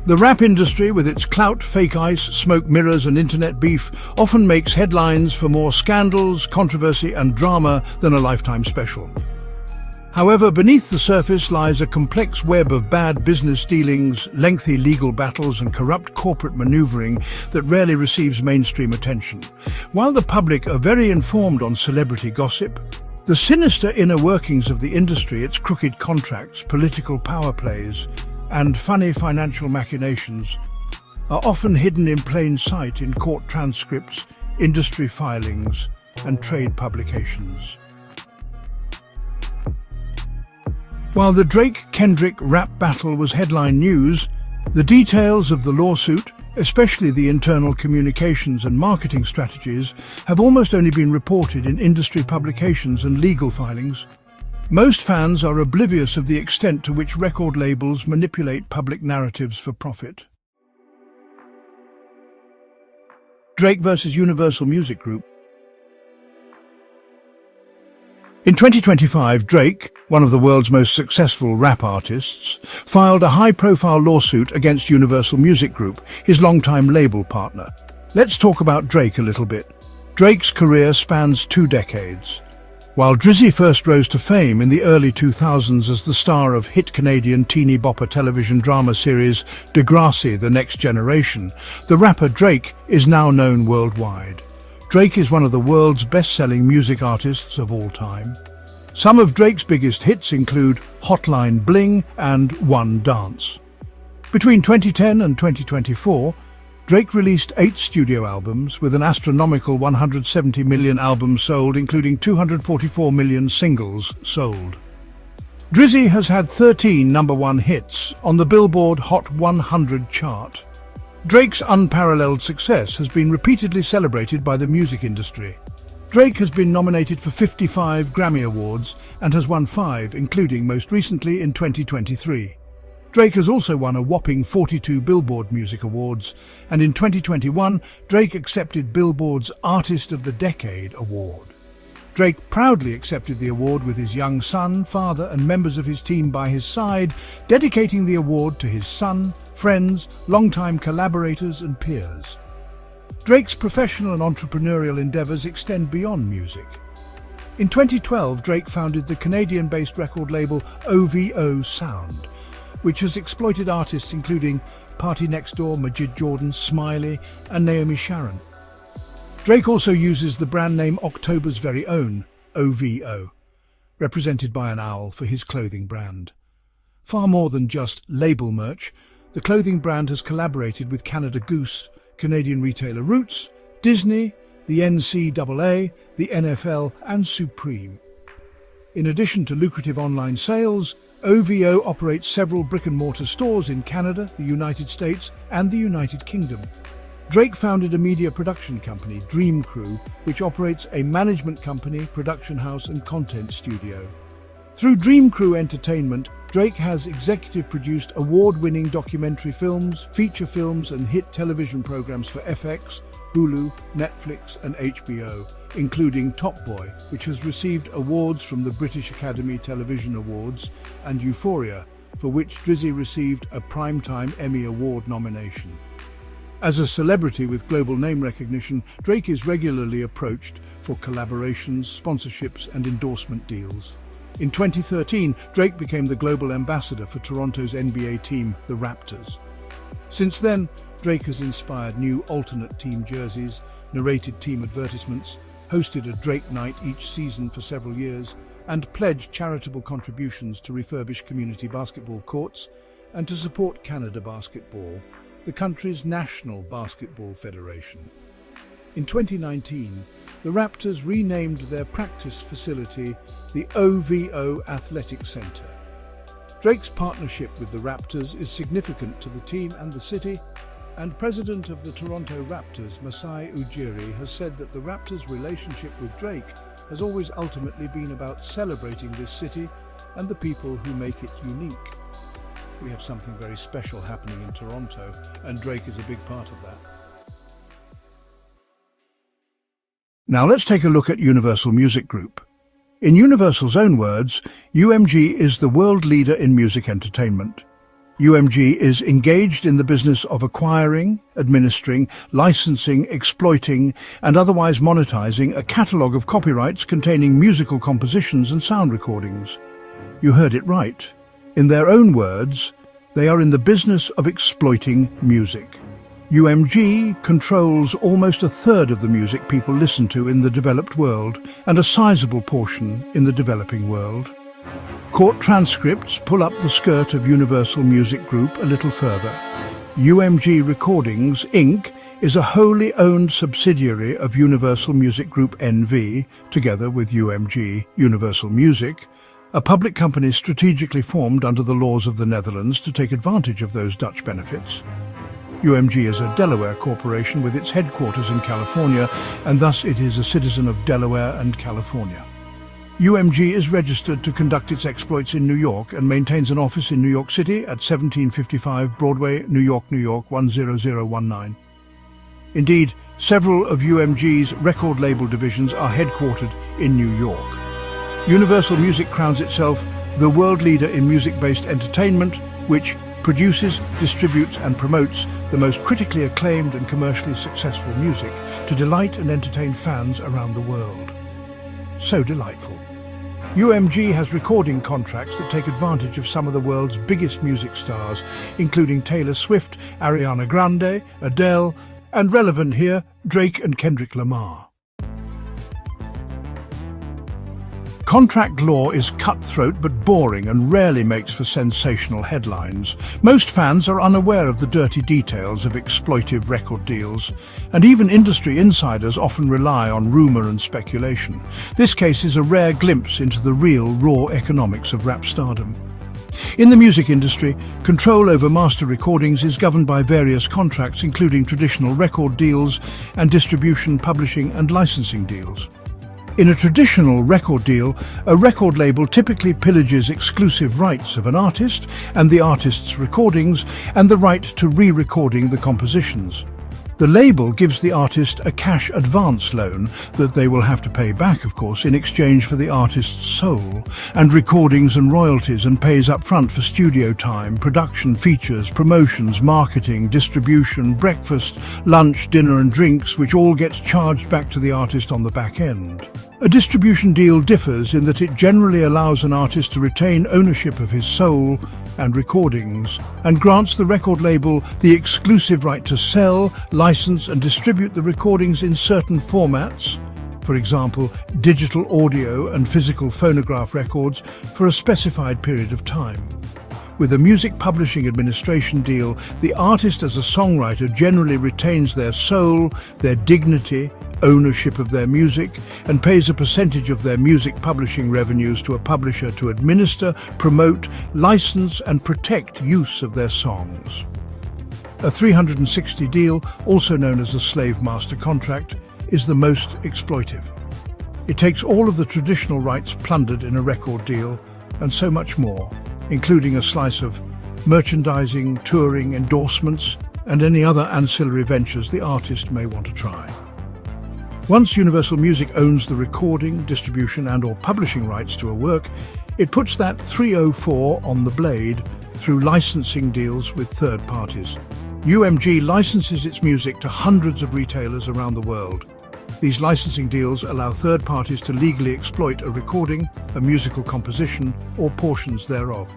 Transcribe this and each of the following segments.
The rap industry, with its clout, fake ice, smoke mirrors and internet beef, often makes headlines for more scandals, controversy and drama than a Lifetime special. However, beneath the surface lies a complex web of bad business dealings, lengthy legal battles and corrupt corporate maneuvering that rarely receives mainstream attention. While the public are very informed on celebrity gossip, the sinister inner workings of the industry, its crooked contracts, political power plays, and funny financial machinations are often hidden in plain sight in court transcripts, industry filings, and trade publications. While the Drake-Kendrick rap battle was headline news, the details of the lawsuit, especially the internal communications and marketing strategies, have almost only been reported in industry publications and legal filings. Most fans are oblivious of the extent to which record labels manipulate public narratives for profit. Drake versus Universal Music Group. In 2025, Drake, one of the world's most successful rap artists, filed a high-profile lawsuit against Universal Music Group, his longtime label partner. Let's talk about Drake a little bit. Drake's career spans 2 decades. While Drizzy first rose to fame in the early 2000s as the star of hit Canadian teeny bopper television drama series Degrassi: The Next Generation, the rapper Drake is now known worldwide. Drake is one of the world's best-selling music artists of all time. Some of Drake's biggest hits include Hotline Bling and One Dance. Between 2010 and 2024, Drake released 8 studio albums with an astronomical 170 million albums sold, including 244 million singles sold. Drizzy has had 13 #1 hits on the Billboard Hot 100 chart. Drake's unparalleled success has been repeatedly celebrated by the music industry. Drake has been nominated for 55 Grammy Awards and has won 5, including most recently in 2023. Drake has also won a whopping 42 Billboard Music Awards, and in 2021, Drake accepted Billboard's Artist of the Decade award. Drake proudly accepted the award with his young son, father, and members of his team by his side, dedicating the award to his son, friends, longtime collaborators, and peers. Drake's professional and entrepreneurial endeavors extend beyond music. In 2012, Drake founded the Canadian-based record label OVO Sound, which has exploited artists including Party Next Door, Majid Jordan, Smiley, and Naomi Sharon. Drake also uses the brand name October's very own, OVO, represented by an owl, for his clothing brand. Far more than just label merch, the clothing brand has collaborated with Canada Goose, Canadian retailer Roots, Disney, the NCAA, the NFL, and Supreme. In addition to lucrative online sales, OVO operates several brick-and-mortar stores in Canada, the United States, and the United Kingdom. Drake founded a media production company, Dream Crew, which operates a management company, production house, and content studio. Through Dream Crew Entertainment, Drake has executive-produced award-winning documentary films, feature films, and hit television programs for FX, Hulu, Netflix, and HBO, including Top Boy, which has received awards from the British Academy Television Awards, and Euphoria, for which Drizzy received a Primetime Emmy Award nomination. As a celebrity with global name recognition, Drake is regularly approached for collaborations, sponsorships, and endorsement deals. In 2013, Drake became the global ambassador for Toronto's NBA team, the Raptors. Since then, Drake has inspired new alternate team jerseys, narrated team advertisements, hosted a Drake Night each season for several years, and pledged charitable contributions to refurbish community basketball courts and to support Canada Basketball, the country's national basketball federation. In 2019, the Raptors renamed their practice facility the OVO Athletic Center. Drake's partnership with the Raptors is significant to the team and the city, and president of the Toronto Raptors, Masai Ujiri, has said that the Raptors' relationship with Drake has always ultimately been about celebrating this city and the people who make it unique. We have something very special happening in Toronto, and Drake is a big part of that. Now let's take a look at Universal Music Group. In Universal's own words, UMG is the world leader in music entertainment. UMG is engaged in the business of acquiring, administering, licensing, exploiting, and otherwise monetizing a catalogue of copyrights containing musical compositions and sound recordings. You heard it right. In their own words, they are in the business of exploiting music. UMG controls almost a third of the music people listen to in the developed world and a sizable portion in the developing world. Court transcripts pull up the skirt of Universal Music Group a little further. UMG Recordings, Inc. is a wholly owned subsidiary of Universal Music Group NV, together with UMG, Universal Music, a public company strategically formed under the laws of the Netherlands to take advantage of those Dutch benefits. UMG is a Delaware corporation with its headquarters in California, and thus it is a citizen of Delaware and California. UMG is registered to conduct its exploits in New York and maintains an office in New York City at 1755 Broadway, New York, 10019. Indeed, several of UMG's record label divisions are headquartered in New York. Universal Music crowns itself the world leader in music-based entertainment, which produces, distributes and promotes the most critically acclaimed and commercially successful music to delight and entertain fans around the world. So delightful. UMG has recording contracts that take advantage of some of the world's biggest music stars, including Taylor Swift, Ariana Grande, Adele, and relevant here, Drake and Kendrick Lamar. Contract law is cutthroat but boring and rarely makes for sensational headlines. Most fans are unaware of the dirty details of exploitive record deals, and even industry insiders often rely on rumor and speculation. This case is a rare glimpse into the real, raw economics of rap stardom. In the music industry, control over master recordings is governed by various contracts, including traditional record deals and distribution, publishing and licensing deals. In a traditional record deal, a record label typically pillages exclusive rights of an artist and the artist's recordings and the right to re-recording the compositions. The label gives the artist a cash advance loan that they will have to pay back, of course, in exchange for the artist's soul and recordings and royalties, and pays up front for studio time, production, features, promotions, marketing, distribution, breakfast, lunch, dinner and drinks, which all gets charged back to the artist on the back end. A distribution deal differs in that it generally allows an artist to retain ownership of his soul and recordings, and grants the record label the exclusive right to sell, license and distribute the recordings in certain formats, for example, digital audio and physical phonograph records, for a specified period of time. With a music publishing administration deal, the artist as a songwriter generally retains their soul, their dignity, ownership of their music, and pays a percentage of their music publishing revenues to a publisher to administer, promote, license and protect use of their songs. A 360 deal, also known as a slave master contract, is the most exploitive. It takes all of the traditional rights plundered in a record deal and so much more, including a slice of merchandising, touring, endorsements, and any other ancillary ventures the artist may want to try. Once Universal Music owns the recording, distribution and/or publishing rights to a work, it puts that 304 on the blade through licensing deals with third parties. UMG licenses its music to hundreds of retailers around the world. These licensing deals allow third parties to legally exploit a recording, a musical composition, or portions thereof.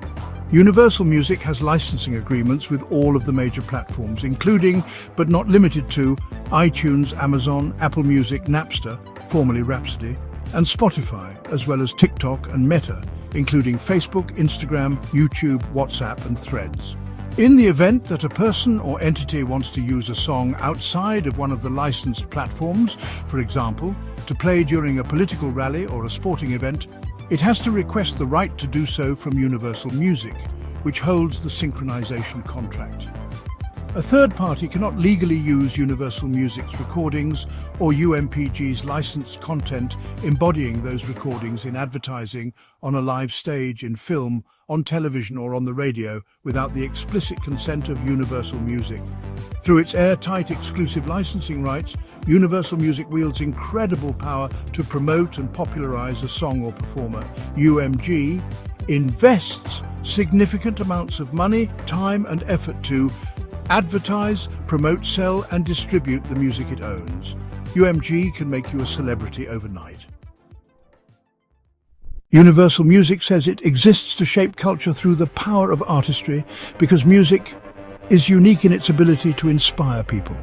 Universal Music has licensing agreements with all of the major platforms, including, but not limited to, iTunes, Amazon, Apple Music, Napster, formerly Rhapsody, and Spotify, as well as TikTok and Meta, including Facebook, Instagram, YouTube, WhatsApp, and Threads. In the event that a person or entity wants to use a song outside of one of the licensed platforms, for example, to play during a political rally or a sporting event, it has to request the right to do so from Universal Music, which holds the synchronization contract. A third party cannot legally use Universal Music's recordings or UMPG's licensed content embodying those recordings in advertising, on a live stage, in film, on television or on the radio without the explicit consent of Universal Music. Through its airtight exclusive licensing rights, Universal Music wields incredible power to promote and popularize a song or performer. UMG invests significant amounts of money, time and effort to advertise, promote, sell and distribute the music it owns. UMG can make you a celebrity overnight. Universal Music says it exists to shape culture through the power of artistry because music is unique in its ability to inspire people.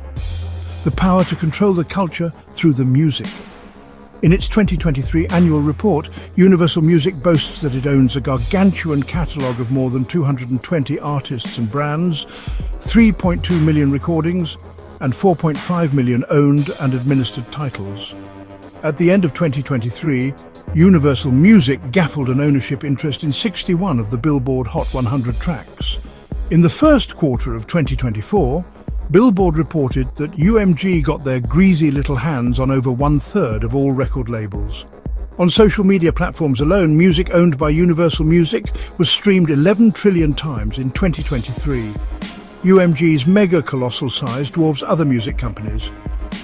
The power to control the culture through the music. In its 2023 annual report, Universal Music boasts that it owns a gargantuan catalogue of more than 220 artists and brands, 3.2 million recordings, and 4.5 million owned and administered titles. At the end of 2023, Universal Music gaffled an ownership interest in 61 of the Billboard Hot 100 tracks. In the first quarter of 2024, Billboard reported that UMG got their greasy little hands on over 1/3 of all record labels. On social media platforms alone, music owned by Universal Music was streamed 11 trillion times in 2023. UMG's mega-colossal size dwarfs other music companies,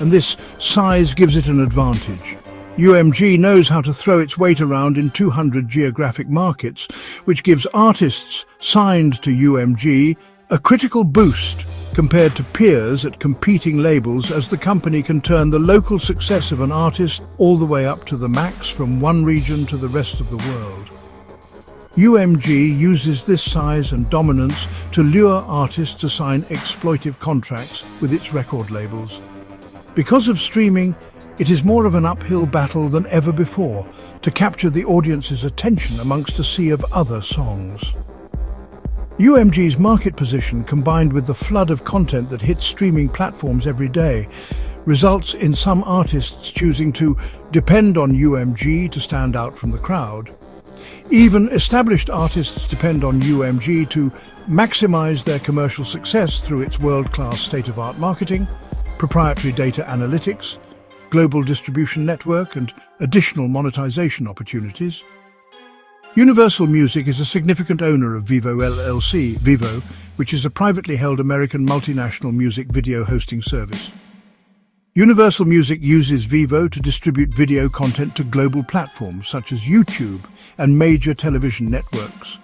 and this size gives it an advantage. UMG knows how to throw its weight around in 200 geographic markets, which gives artists signed to UMG a critical boost compared to peers at competing labels, as the company can turn the local success of an artist all the way up to the max from one region to the rest of the world. UMG uses this size and dominance to lure artists to sign exploitive contracts with its record labels. Because of streaming, it is more of an uphill battle than ever before to capture the audience's attention amongst a sea of other songs. UMG's market position, combined with the flood of content that hits streaming platforms every day, results in some artists choosing to depend on UMG to stand out from the crowd. Even established artists depend on UMG to maximize their commercial success through its world-class state-of-art marketing, proprietary data analytics, global distribution network, and additional monetization opportunities. Universal Music is a significant owner of Vevo LLC, Vevo, which is a privately held American multinational music video hosting service. Universal Music uses Vevo to distribute video content to global platforms such as YouTube and major television networks.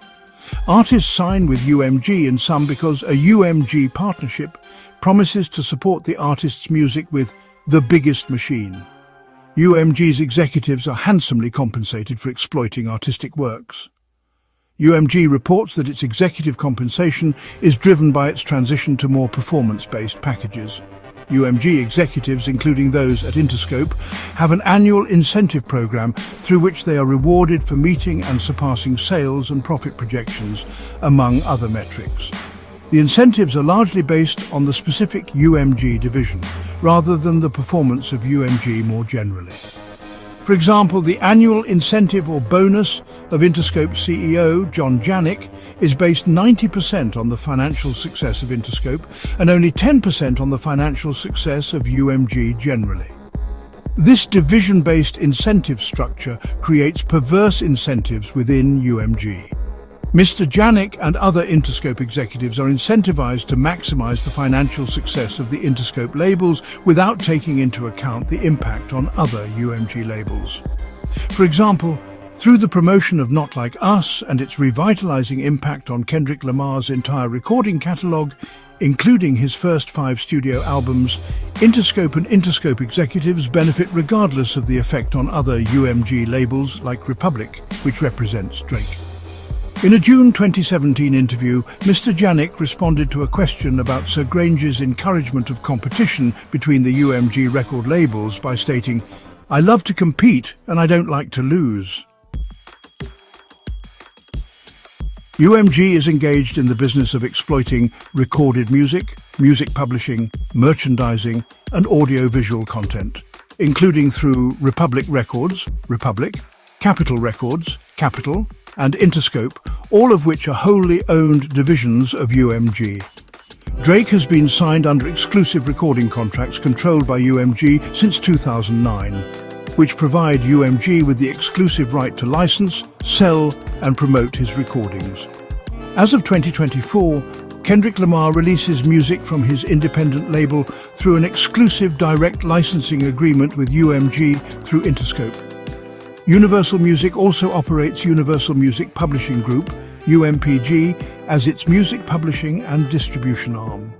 Artists sign with UMG, and some because a UMG partnership promises to support the artist's music with the biggest machine. UMG's executives are handsomely compensated for exploiting artistic works. UMG reports that its executive compensation is driven by its transition to more performance-based packages. UMG executives, including those at Interscope, have an annual incentive program through which they are rewarded for meeting and surpassing sales and profit projections, among other metrics. The incentives are largely based on the specific UMG division, rather than the performance of UMG more generally. For example, the annual incentive or bonus of Interscope CEO John Janik is based 90% on the financial success of Interscope and only 10% on the financial success of UMG generally. This division-based incentive structure creates perverse incentives within UMG. Mr. Janik and other Interscope executives are incentivized to maximize the financial success of the Interscope labels without taking into account the impact on other UMG labels. For example, through the promotion of Not Like Us and its revitalizing impact on Kendrick Lamar's entire recording catalog, including his first 5 studio albums, Interscope and Interscope executives benefit regardless of the effect on other UMG labels like Republic, which represents Drake. In a June 2017 interview, Mr. Janik responded to a question about Sir Grange's encouragement of competition between the UMG record labels by stating, "I love to compete and I don't like to lose." UMG is engaged in the business of exploiting recorded music, music publishing, merchandising, and audio-visual content, including through Republic Records, Republic, Capitol Records, Capitol, and Interscope, all of which are wholly owned divisions of UMG. Drake has been signed under exclusive recording contracts controlled by UMG since 2009, which provide UMG with the exclusive right to license, sell, and promote his recordings. As of 2024, Kendrick Lamar releases music from his independent label through an exclusive direct licensing agreement with UMG through Interscope. Universal Music also operates Universal Music Publishing Group, UMPG, as its music publishing and distribution arm.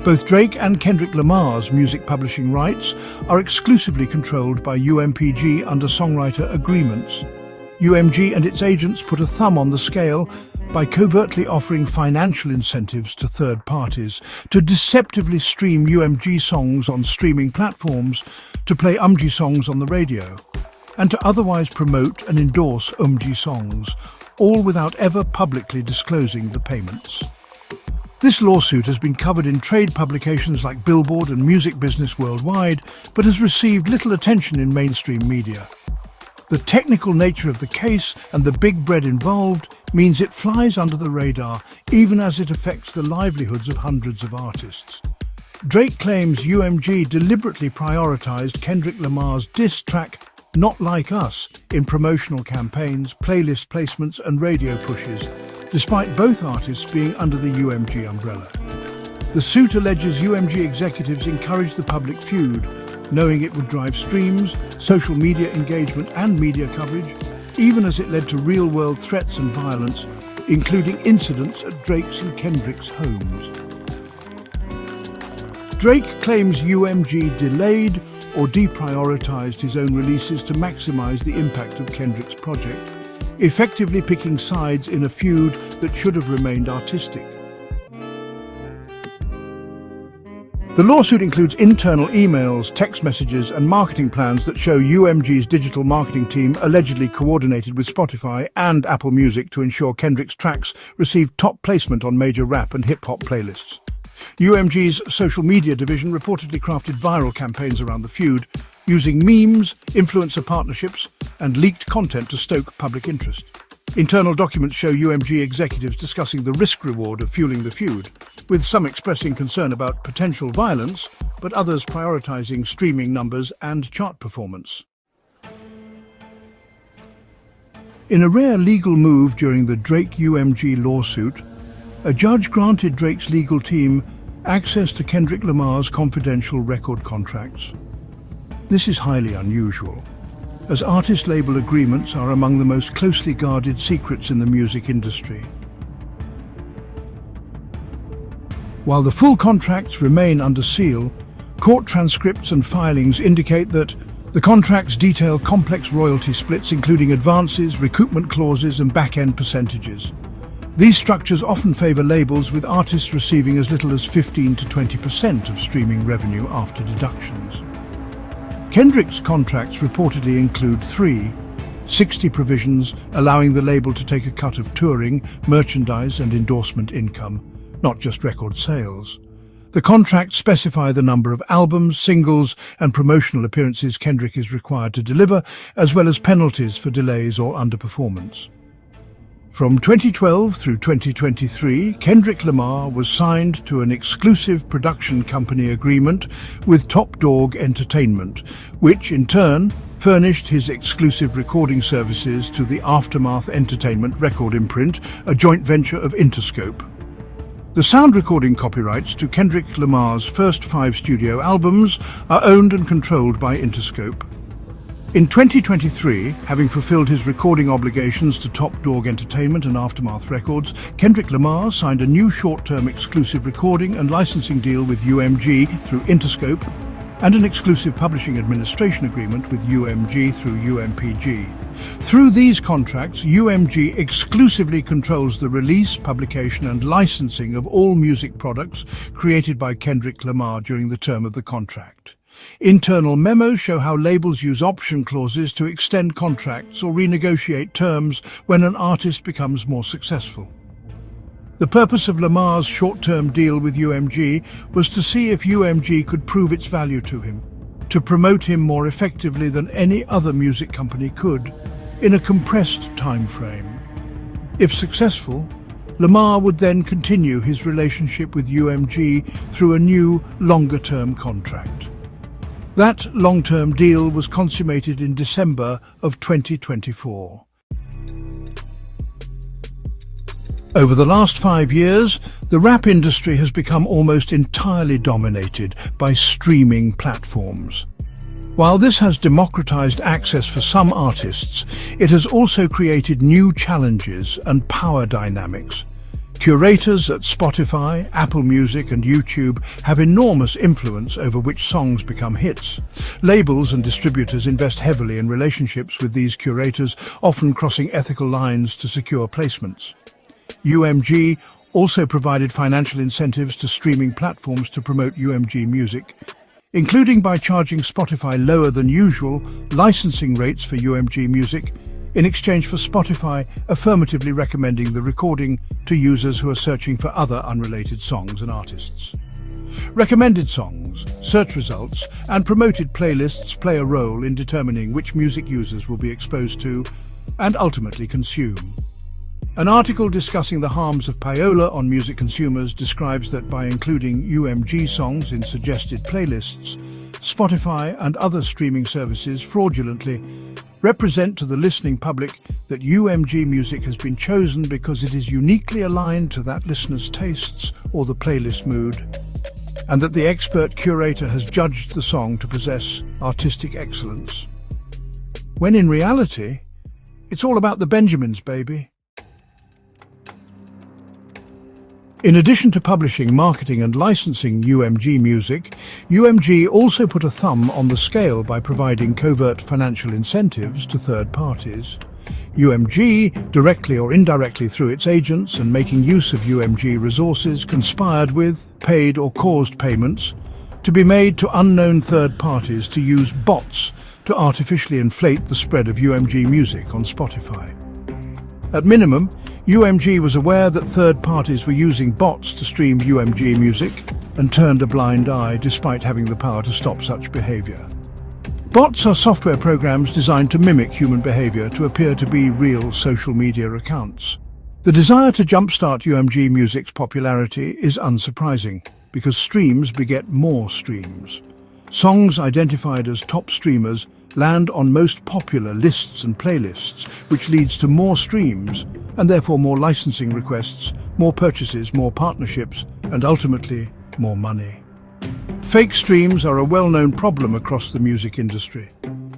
Both Drake and Kendrick Lamar's music publishing rights are exclusively controlled by UMPG under songwriter agreements. UMG and its agents put a thumb on the scale by covertly offering financial incentives to third parties to deceptively stream UMG songs on streaming platforms, to play UMG songs on the radio, and to otherwise promote and endorse UMG songs, all without ever publicly disclosing the payments. This lawsuit has been covered in trade publications like Billboard and Music Business Worldwide, but has received little attention in mainstream media. The technical nature of the case and the big bread involved means it flies under the radar, even as it affects the livelihoods of hundreds of artists. Drake claims UMG deliberately prioritized Kendrick Lamar's diss track Not Like Us in promotional campaigns, playlist placements and radio pushes, despite both artists being under the UMG umbrella. The suit alleges UMG executives encouraged the public feud, knowing it would drive streams, social media engagement and media coverage, even as it led to real-world threats and violence, including incidents at Drake's and Kendrick's homes. Drake claims UMG delayed or deprioritized his own releases to maximize the impact of Kendrick's project, effectively picking sides in a feud that should have remained artistic. The lawsuit includes internal emails, text messages, and marketing plans that show UMG's digital marketing team allegedly coordinated with Spotify and Apple Music to ensure Kendrick's tracks received top placement on major rap and hip-hop playlists. UMG's social media division reportedly crafted viral campaigns around the feud, using memes, influencer partnerships, and leaked content to stoke public interest. Internal documents show UMG executives discussing the risk-reward of fueling the feud, with some expressing concern about potential violence, but others prioritizing streaming numbers and chart performance. In a rare legal move during the Drake-UMG lawsuit, a judge granted Drake's legal team access to Kendrick Lamar's confidential record contracts. This is highly unusual, as artist label agreements are among the most closely guarded secrets in the music industry. While the full contracts remain under seal, court transcripts and filings indicate that the contracts detail complex royalty splits, including advances, recoupment clauses, and back-end percentages. These structures often favor labels, with artists receiving as little as 15 to 20% of streaming revenue after deductions. Kendrick's contracts reportedly include 60 provisions allowing the label to take a cut of touring, merchandise, and endorsement income, not just record sales. The contracts specify the number of albums, singles, and promotional appearances Kendrick is required to deliver, as well as penalties for delays or underperformance. From 2012 through 2023, Kendrick Lamar was signed to an exclusive production company agreement with Top Dog Entertainment, which in turn furnished his exclusive recording services to the Aftermath Entertainment record imprint, a joint venture of Interscope. The sound recording copyrights to Kendrick Lamar's first 5 studio albums are owned and controlled by Interscope. In 2023, having fulfilled his recording obligations to Top Dog Entertainment and Aftermath Records, Kendrick Lamar signed a new short-term exclusive recording and licensing deal with UMG through Interscope and an exclusive publishing administration agreement with UMG through UMPG. Through these contracts, UMG exclusively controls the release, publication, and licensing of all music products created by Kendrick Lamar during the term of the contract. Internal memos show how labels use option clauses to extend contracts or renegotiate terms when an artist becomes more successful. The purpose of Lamar's short-term deal with UMG was to see if UMG could prove its value to him, to promote him more effectively than any other music company could, in a compressed time frame. If successful, Lamar would then continue his relationship with UMG through a new, longer-term contract. That long-term deal was consummated in December of 2024. Over the last 5 years, the rap industry has become almost entirely dominated by streaming platforms. While this has democratized access for some artists, it has also created new challenges and power dynamics. Curators at Spotify, Apple Music and YouTube have enormous influence over which songs become hits. Labels and distributors invest heavily in relationships with these curators, often crossing ethical lines to secure placements. UMG also provided financial incentives to streaming platforms to promote UMG music, including by charging Spotify lower than usual licensing rates for UMG music, in exchange for Spotify affirmatively recommending the recording to users who are searching for other unrelated songs and artists. Recommended songs, search results, and promoted playlists play a role in determining which music users will be exposed to and ultimately consume. An article discussing the harms of Payola on music consumers describes that by including UMG songs in suggested playlists, Spotify and other streaming services fraudulently represent to the listening public that UMG music has been chosen because it is uniquely aligned to that listener's tastes or the playlist mood, and that the expert curator has judged the song to possess artistic excellence. When in reality, it's all about the Benjamins, baby. In addition to publishing, marketing and licensing UMG music, UMG also put a thumb on the scale by providing covert financial incentives to third parties. UMG, directly or indirectly through its agents and making use of UMG resources, conspired with, paid or caused payments to be made to unknown third parties to use bots to artificially inflate the spread of UMG music on Spotify. At minimum, UMG was aware that third parties were using bots to stream UMG music and turned a blind eye despite having the power to stop such behavior. Bots are software programs designed to mimic human behavior to appear to be real social media accounts. The desire to jumpstart UMG music's popularity is unsurprising, because streams beget more streams. Songs identified as top streamers land on most popular lists and playlists, which leads to more streams and therefore more licensing requests, more purchases, more partnerships, and ultimately more money. Fake streams are a well-known problem across the music industry.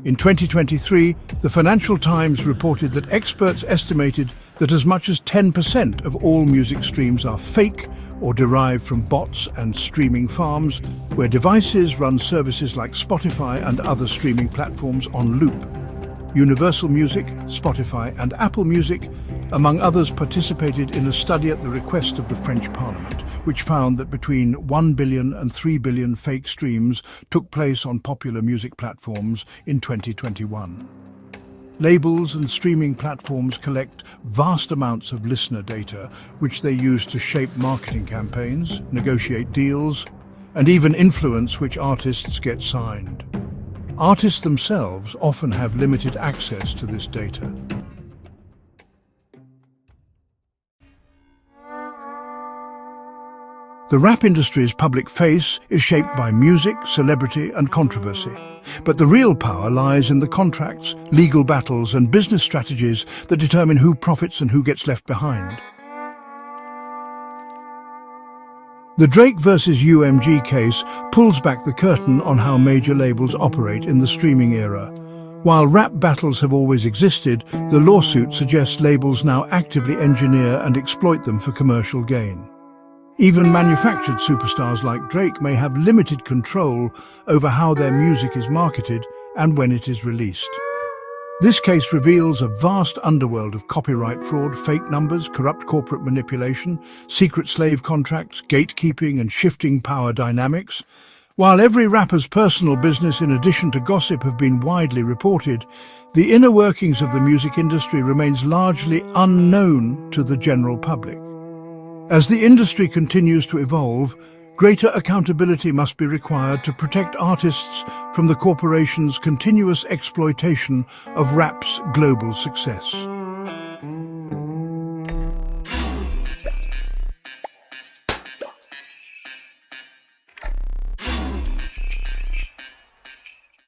In 2023, the Financial Times reported that experts estimated that as much as 10% of all music streams are fake or derived from bots and streaming farms, where devices run services like Spotify and other streaming platforms on loop. Universal Music, Spotify and Apple Music, among others, participated in a study at the request of the French Parliament, which found that between 1 billion and 3 billion fake streams took place on popular music platforms in 2021. Labels and streaming platforms collect vast amounts of listener data, which they use to shape marketing campaigns, negotiate deals, and even influence which artists get signed. Artists themselves often have limited access to this data. The rap industry's public face is shaped by music, celebrity, and controversy. But the real power lies in the contracts, legal battles, and business strategies that determine who profits and who gets left behind. The Drake versus UMG case pulls back the curtain on how major labels operate in the streaming era. While rap battles have always existed, the lawsuit suggests labels now actively engineer and exploit them for commercial gain. Even manufactured superstars like Drake may have limited control over how their music is marketed and when it is released. This case reveals a vast underworld of copyright fraud, fake numbers, corrupt corporate manipulation, secret slave contracts, gatekeeping, and shifting power dynamics. While every rapper's personal business, in addition to gossip, have been widely reported, the inner workings of the music industry remains largely unknown to the general public. As the industry continues to evolve, greater accountability must be required to protect artists from the corporations' continuous exploitation of rap's global success.